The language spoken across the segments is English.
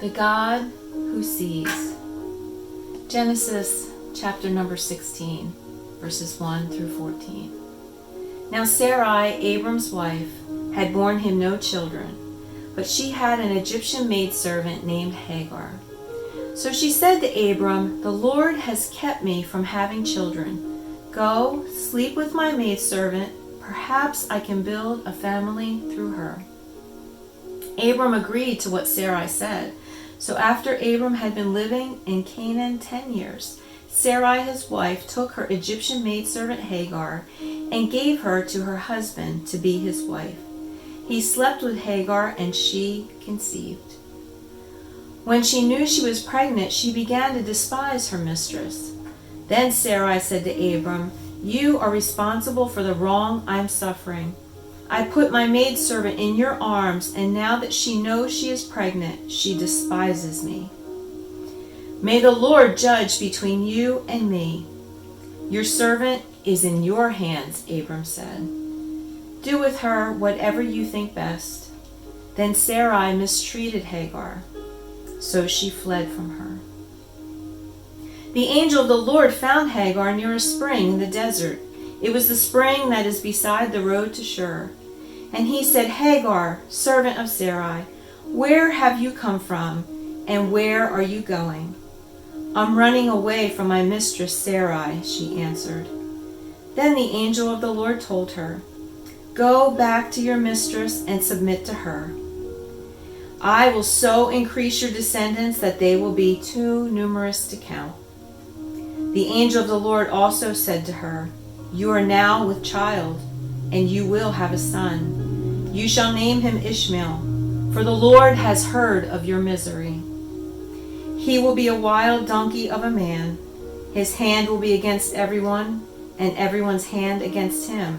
The God who sees. Genesis chapter number 16, verses 1 through 14. Now Sarai, Abram's wife, had borne him no children, but she had an Egyptian maidservant named Hagar. So she said to Abram, "The Lord has kept me from having children. Go, sleep with my maidservant. Perhaps I can build a family through her." Abram agreed to what Sarai said. So after Abram had been living in Canaan 10 years, Sarai his wife took her Egyptian maidservant Hagar and gave her to her husband to be his wife. He slept with Hagar and she conceived. When she knew she was pregnant, she began to despise her mistress. Then Sarai said to Abram, "You are responsible for the wrong I'm suffering. I put my maidservant in your arms, and now that she knows she is pregnant, she despises me. May the Lord judge between you and me. Your servant is in your hands," Abram said. "Do with her whatever you think best." Then Sarai mistreated Hagar, so she fled from her. The angel of the Lord found Hagar near a spring in the desert. It was the spring that is beside the road to Shur. And he said, "Hagar, servant of Sarai, where have you come from, and where are you going?" "I'm running away from my mistress Sarai," she answered. Then the angel of the Lord told her, "Go back to your mistress and submit to her. I will so increase your descendants that they will be too numerous to count." The angel of the Lord also said to her, "You are now with child, and you will have a son. You shall name him Ishmael, for the Lord has heard of your misery. He will be a wild donkey of a man. His hand will be against everyone, and everyone's hand against him.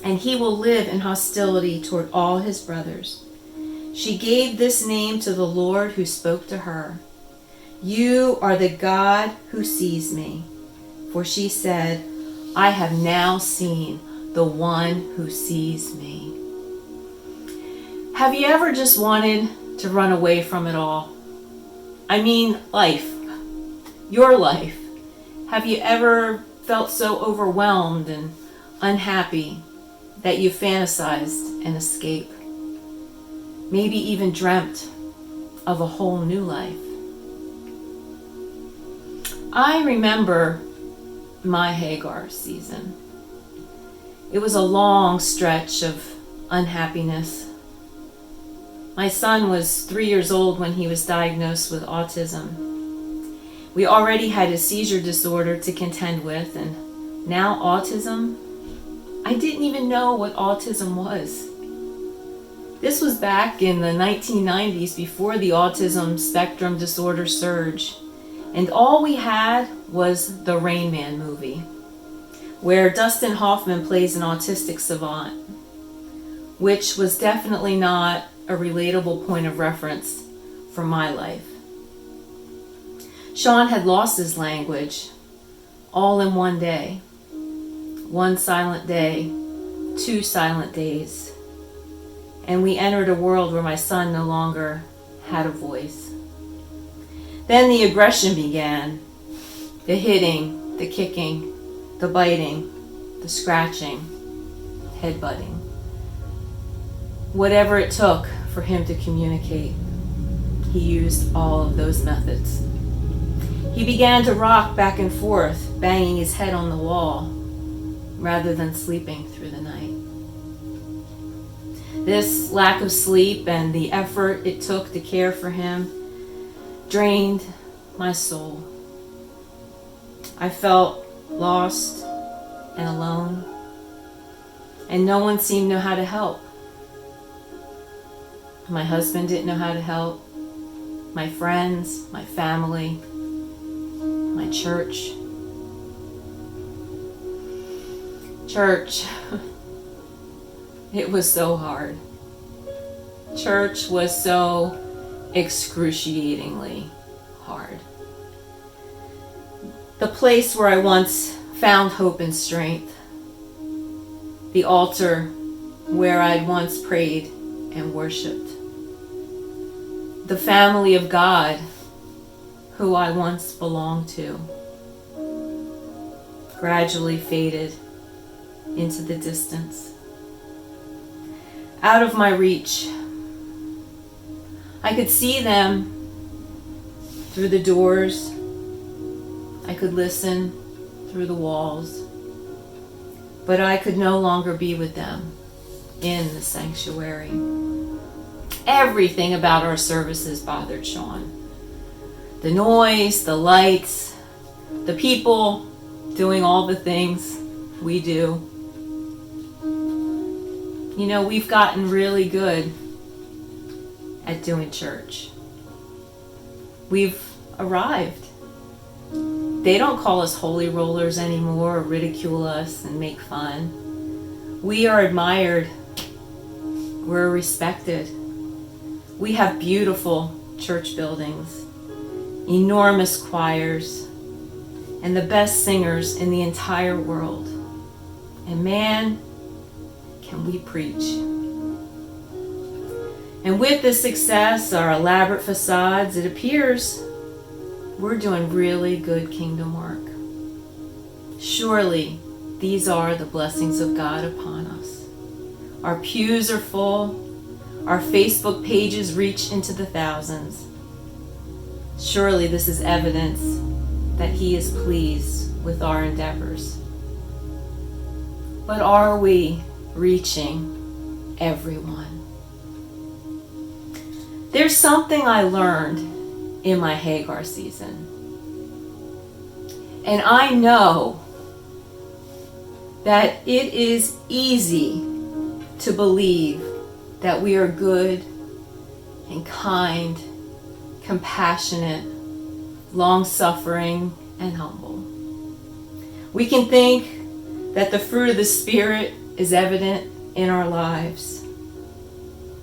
And he will live in hostility toward all his brothers." She gave this name to the Lord who spoke to her. "You are the God who sees me." For she said, "I have now seen the one who sees me." Have you ever just wanted to run away from it all? I mean, life. Your life. Have you ever felt so overwhelmed and unhappy that you fantasized an escape? Maybe even dreamt of a whole new life? I remember my Hagar season. It was a long stretch of unhappiness. My son was 3 years old when he was diagnosed with autism. We already had a seizure disorder to contend with, and now autism. I didn't even know what autism was. This was back in the 1990s, before the autism spectrum disorder surge, and all we had was the Rain Man movie, where Dustin Hoffman plays an autistic savant, which was definitely not a relatable point of reference for my life. Sean had lost his language all in one day. One silent day, 2 silent days. And we entered a world where my son no longer had a voice. Then the aggression began. The hitting, the kicking, the biting, the scratching, headbutting. Whatever it took for him to communicate, he used all of those methods. He began to rock back and forth, banging his head on the wall, rather than sleeping through the night. This lack of sleep and the effort it took to care for him drained my soul. I felt lost and alone, and no one seemed to know how to help. My husband didn't know how to help. My friends, my family, my church. Church, it was so hard. Church was so excruciatingly hard. The place where I once found hope and strength. The altar where I'd once prayed and worshiped. The family of God who I once belonged to gradually faded into the distance, out of my reach. I could see them through the doors. I could listen through the walls, but I could no longer be with them in the sanctuary. Everything about our services bothered Sean. The noise, the lights, the people doing all the things we do. You know, we've gotten really good at doing church. We've arrived. They don't call us holy rollers anymore or ridicule us and make fun. We are admired. We're respected. We have beautiful church buildings, enormous choirs, and the best singers in the entire world. And man, can we preach. And with the success, our elaborate facades, it appears we're doing really good kingdom work. Surely these are the blessings of God upon us. Our pews are full. Our Facebook pages reach into the thousands. Surely this is evidence that He is pleased with our endeavors. But are we reaching everyone? There's something I learned in my Hagar season. And I know that it is easy to believe that we are good and kind, compassionate, long-suffering, and humble. We can think that the fruit of the Spirit is evident in our lives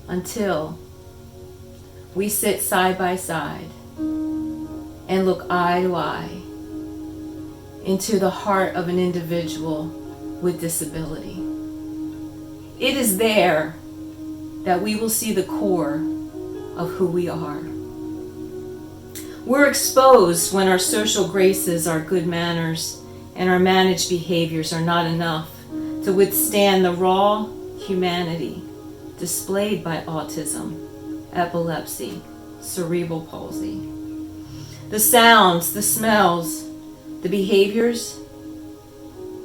until we sit side by side and look eye to eye into the heart of an individual with disability. It is there that we will see the core of who we are. We're exposed when our social graces, our good manners, and our managed behaviors are not enough to withstand the raw humanity displayed by autism, epilepsy, cerebral palsy. The sounds, the smells, the behaviors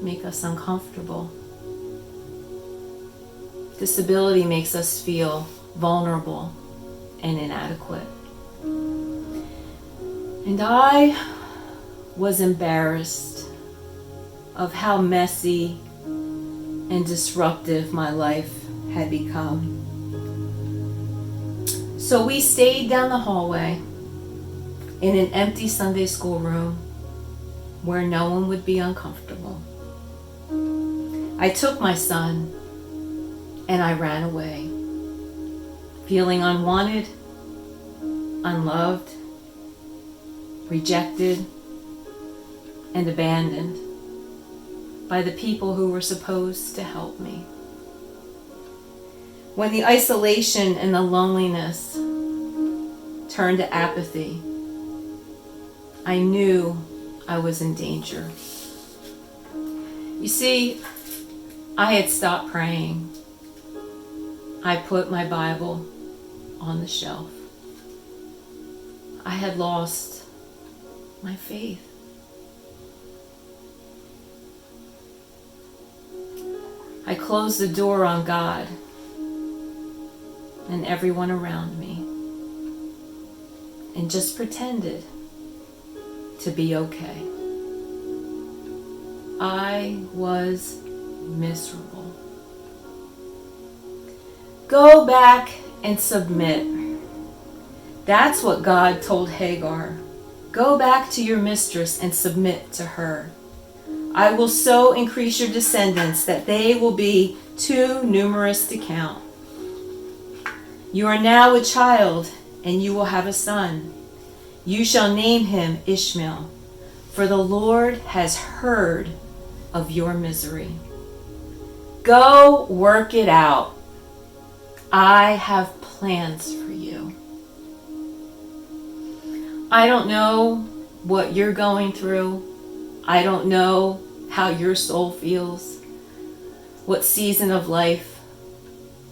make us uncomfortable. Disability makes us feel vulnerable and inadequate. And I was embarrassed of how messy and disruptive my life had become. So we stayed down the hallway in an empty Sunday school room where no one would be uncomfortable. I took my son and I ran away, feeling unwanted, unloved, rejected, and abandoned by the people who were supposed to help me. When the isolation and the loneliness turned to apathy, I knew I was in danger. You see, I had stopped praying. I put my Bible on the shelf. I had lost my faith. I closed the door on God and everyone around me and just pretended to be okay. I was miserable. Go back and submit. That's what God told Hagar. Go back to your mistress and submit to her. I will so increase your descendants that they will be too numerous to count. You are now a child, and you will have a son. You shall name him Ishmael, for the Lord has heard of your misery. Go work it out. I have plans for you. I don't know what you're going through. I don't know how your soul feels, what season of life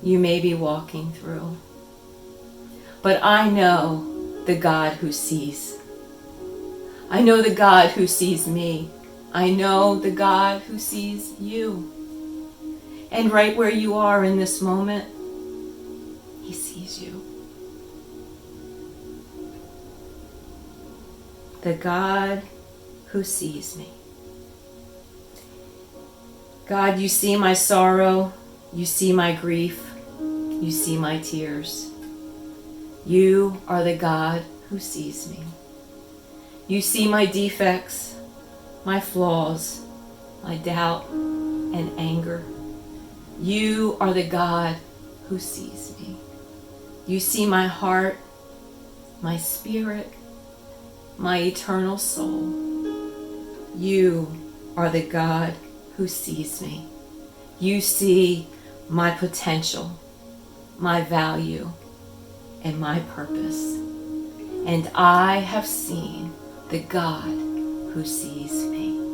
you may be walking through. But I know the God who sees. I know the God who sees me. I know the God who sees you. And right where you are in this moment, He sees you. The God who sees me. God, you see my sorrow. You see my grief. You see my tears. You are the God who sees me. You see my defects, my flaws, my doubt and anger. You are the God who sees me. You see my heart, my spirit, my eternal soul. You are the God who sees me. You see my potential, my value, and my purpose. And I have seen the God who sees me.